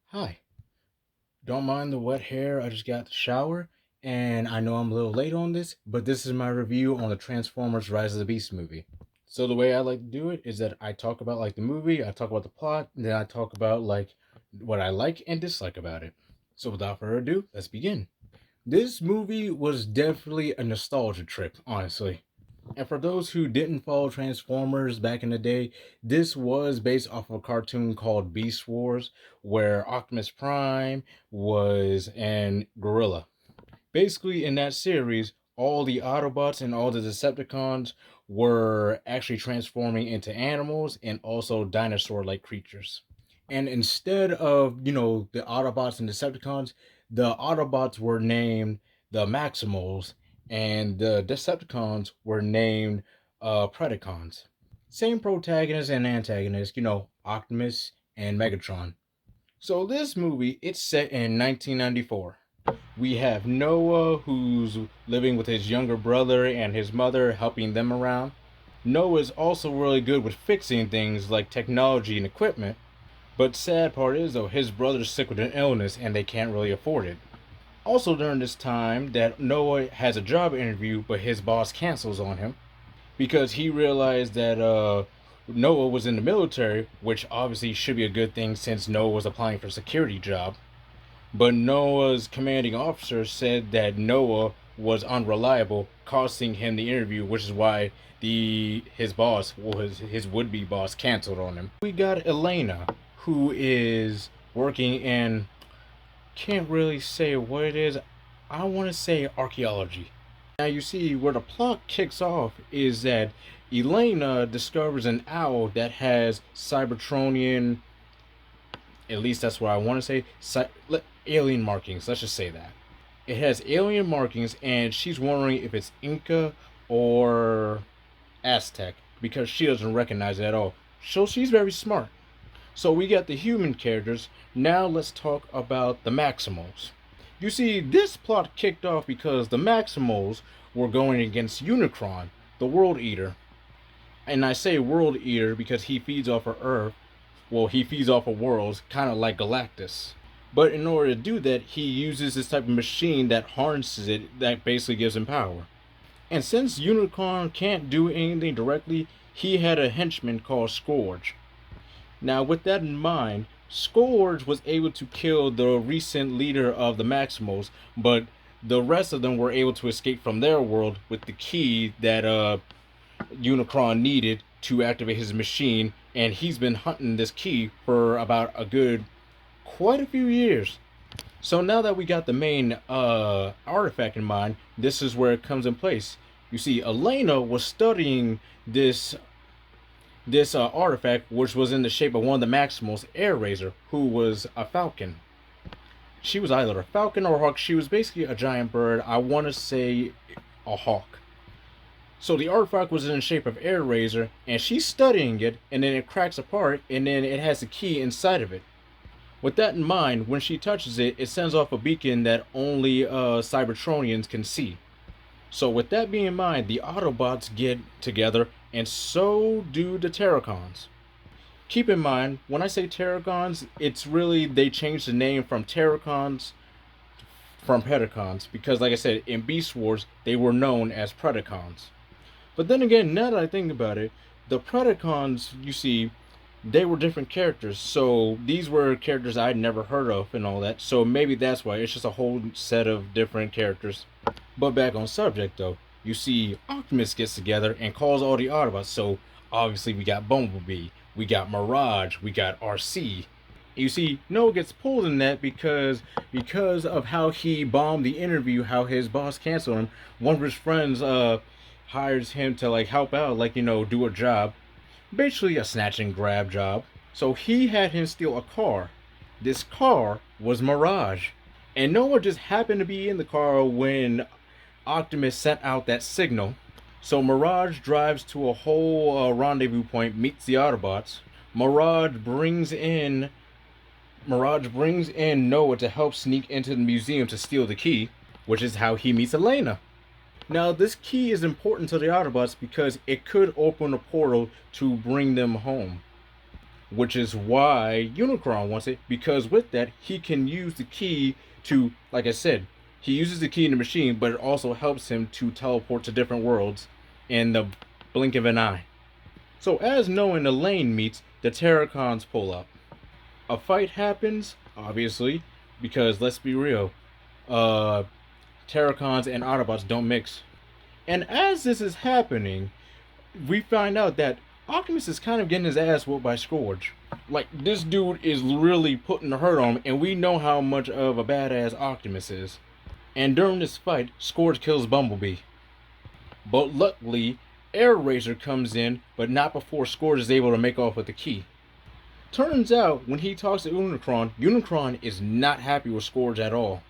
Hi. Don't mind the wet hair. I just got the shower, and I know I'm a little late on this, but this is my review on the Transformers Rise of the Beast movie. So the way I like to do it is that I talk about like the movie, I talk about the plot, and then I talk about like what I like and dislike about it. So without further ado, let's begin. This movie was definitely a nostalgia trip, honestly. And for those who didn't follow Transformers back in the day, this was based off of a cartoon called Beast Wars, where Optimus Prime was an gorilla. Basically, in that series, all the Autobots and all the Decepticons were actually transforming into animals and also dinosaur like creatures. And instead of, the Autobots and Decepticons, the Autobots were named the Maximals and the Decepticons were named Predacons. Same protagonist and antagonist, Optimus and Megatron. So this movie, it's set in 1994. We have Noah, who's living with his younger brother and his mother, helping them around. Noah is also really good with fixing things like technology and equipment, but sad part is though his brother's sick with an illness and they can't really afford it. Also during this time that Noah has a job interview, but his boss cancels on him because he realized that Noah was in the military, which obviously should be a good thing since Noah was applying for a security job. But Noah's commanding officer said that Noah was unreliable, costing him the interview, which is why his boss, his would be boss, canceled on him. We got Elena, who is working in, can't really say what it is. I want to say archaeology. Now you see where the plot kicks off is that Elena discovers an owl that has Cybertronian, at least that's what I want to say, alien markings. Let's just say that. It has alien markings, and she's wondering if it's Inca or Aztec because she doesn't recognize it at all. So she's very smart. So we got the human characters. Now let's talk about the Maximals. You see, this plot kicked off because the Maximals were going against Unicron, the World Eater. And I say World Eater because he feeds off of Earth. Well, he feeds off of worlds, kind of like Galactus. But in order to do that, he uses this type of machine that harnesses it, that basically gives him power. And since Unicron can't do anything directly, he had a henchman called Scourge. Now, with that in mind, Scourge was able to kill the recent leader of the Maximals, but the rest of them were able to escape from their world with the key that Unicron needed to activate his machine, and he's been hunting this key for about quite a few years. So now that we got the main artifact in mind, this is where it comes in place. You see, Elena was studying this artifact, which was in the shape of one of the Maximals, Airazor, who was a falcon. She was either a falcon or a hawk. She was basically a giant bird. I want to say a hawk. So the artifact was in the shape of Airazor, and she's studying it, and then it cracks apart, and then it has a key inside of it. With that in mind, when she touches it, it sends off a beacon that only Cybertronians can see. So with that being in mind, the Autobots get together, and so do the Terracons. Keep in mind, when I say Terracons, it's really, they changed the name from Terracons from Predacons, because like I said, in Beast Wars, they were known as Predacons. But then again, now that I think about it, the Predacons, you see, they were different characters. So these were characters I'd never heard of and all that. So maybe that's why it's just a whole set of different characters. But back on subject though, you see Optimus gets together and calls all the Autobots. So obviously we got Bumblebee, we got Mirage, we got RC. You see, Noah gets pulled in that because of how he bombed the interview, how his boss canceled him. One of his friends hires him to like help out, like do a job, basically a snatch and grab job. So he had him steal a car. This car was Mirage, and Noah just happened to be in the car when Optimus sent out that signal. So Mirage drives to a whole rendezvous point, meets the Autobots. Mirage brings in Noah to help sneak into the museum to steal the key, which is how he meets Elena. Now, this key is important to the Autobots because it could open a portal to bring them home. which is why Unicron wants it, because with that, he can use the key to, like I said, he uses the key in the machine, but it also helps him to teleport to different worlds in the blink of an eye. So as Noah and Elaine meets, the Terracons pull up. A fight happens, obviously, because let's be real, uh, Terracons and Autobots don't mix. And as this is happening, we find out that Optimus is kind of getting his ass whooped by Scourge. Like, this dude is really putting the hurt on him, and we know how much of a badass Optimus is. And during this fight, Scourge kills Bumblebee. But luckily, Airazor comes in, but not before Scourge is able to make off with the key. Turns out, when he talks to Unicron, Unicron is not happy with Scourge at all.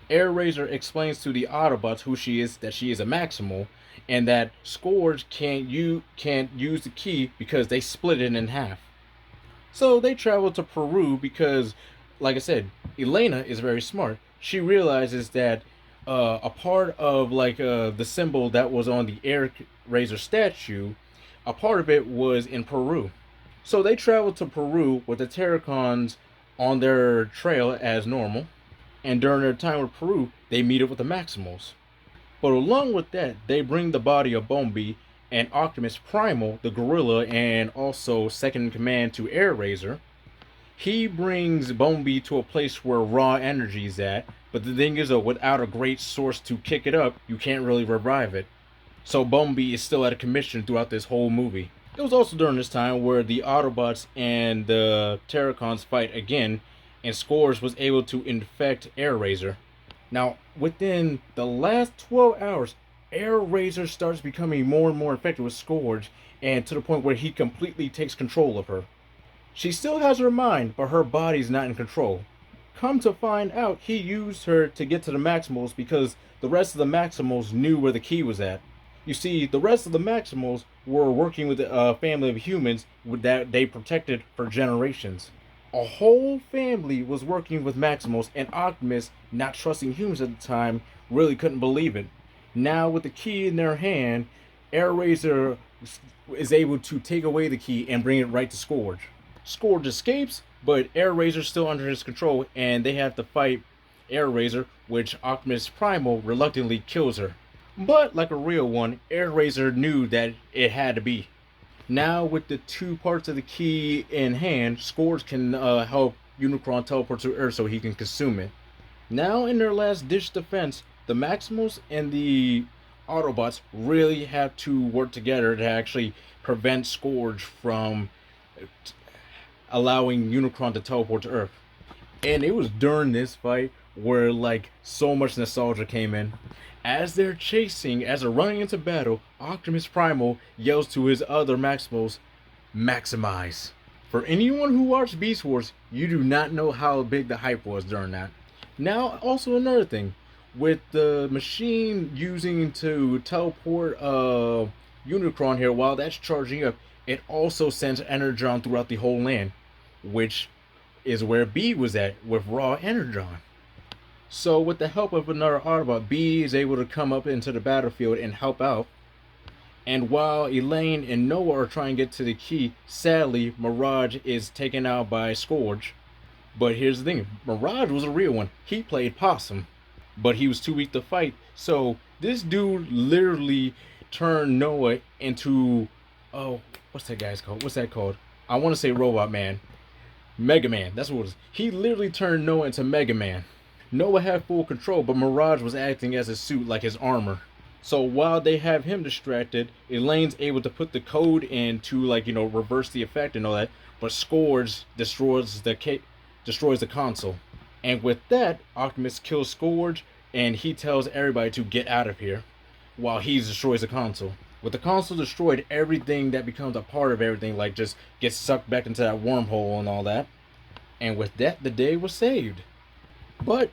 Airazor explains to the Autobots who she is, that she is a Maximal, and that Scourge can't use the key because they split it in half. So they travel to Peru because, like I said, Elena is very smart. She realizes that a part of the symbol that was on the Airazor statue, a part of it was in Peru. So they travel to Peru with the Terracons on their trail as normal, and during their time with Peru, they meet up with the Maximals. But along with that, they bring the body of Bumblebee and Optimus Primal, the gorilla, and also second in command to Airazor. He brings Bumblebee to a place where raw energy is at, but the thing is, without a great source to kick it up, you can't really revive it. So Bumblebee is still at a commission throughout this whole movie. It was also during this time where the Autobots and the Terracons fight again, and Scourge was able to infect Airazor. Now, within the last 12 hours, Airazor starts becoming more and more infected with Scourge, and to the point where he completely takes control of her. She still has her mind, but her body's not in control. Come to find out, he used her to get to the Maximals because the rest of the Maximals knew where the key was at. You see, the rest of the Maximals were working with a family of humans that they protected for generations. A whole family was working with Maximals, and Optimus, not trusting humans at the time, really couldn't believe it. Now, with the key in their hand, Airazor is able to take away the key and bring it right to Scourge. Scourge escapes, but Airazor's still under his control, and they have to fight Airazor, which Optimus Primal reluctantly kills her. But, like a real one, Airazor knew that it had to be. Now, with the two parts of the key in hand, Scourge can help Unicron teleport to Earth so he can consume it. Now, in their last ditch defense, the Maximals and the Autobots really have to work together to actually prevent Scourge from allowing Unicron to teleport to Earth. And it was during this fight where so much nostalgia came in. As they're running into battle, Optimus Primal yells to his other Maximals, "Maximize." For anyone who watched Beast Wars, you do not know how big the hype was during that. Now, also another thing, with the machine using to teleport Unicron here, while that's charging up, it also sends Energon throughout the whole land, which is where B was at with raw Energon. So with the help of another Autobot, B is able to come up into the battlefield and help out. And while Elaine and Noah are trying to get to the key, sadly, Mirage is taken out by Scourge. But here's the thing, Mirage was a real one. He played Possum, but he was too weak to fight. So this dude literally turned Noah into, what's that guy's called? What's that called? I want to say Robot Man. Mega Man, that's what it is. He literally turned Noah into Mega Man. Noah had full control, but Mirage was acting as his suit, like his armor. So while they have him distracted, Elaine's able to put the code in to reverse the effect and all that, but Scourge destroys the console. And with that, Optimus kills Scourge, and he tells everybody to get out of here while he destroys the console. With the console destroyed, everything that becomes a part of everything just gets sucked back into that wormhole and all that. And with that, the day was saved. But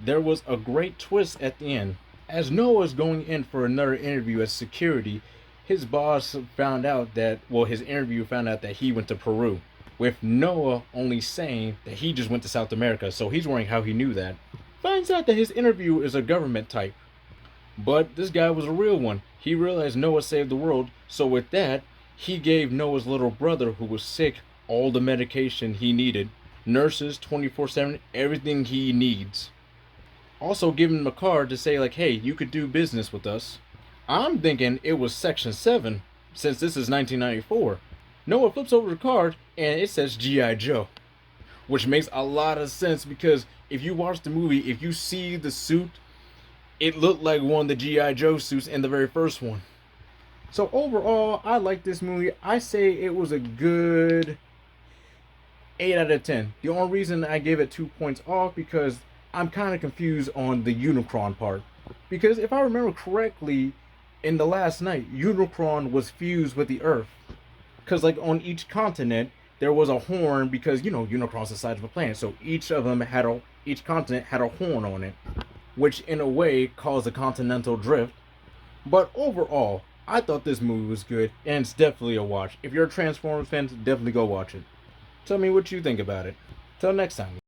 there was a great twist at the end. As Noah's going in for another interview as security, his boss found out that he went to Peru, with Noah only saying that he just went to South America, so he's wondering how he knew that. Finds out that his interview is a government type. But this guy was a real one. He realized Noah saved the world, so with that, he gave Noah's little brother, who was sick, all the medication he needed, nurses 24/7, everything he needs. Also giving him a card to say like, hey, you could do business with us. I'm thinking it was Section 7, since this is 1994. Noah flips over the card and it says G.I. Joe, which makes a lot of sense because if you watch the movie, if you see the suit, it looked like one of the G.I. Joe suits in the very first one. So overall, I like this movie. I say it was a good 8 out of 10. The only reason I gave it 2 points off because I'm kind of confused on the Unicron part. Because if I remember correctly, in The Last Knight, Unicron was fused with the Earth. Because like on each continent, there was a horn because, you know, Unicron's the size of a planet. So each continent had a horn on it, which in a way caused a continental drift. But overall, I thought this movie was good, and it's definitely a watch. If you're a Transformers fan, definitely go watch it. Tell me what you think about it. Till next time.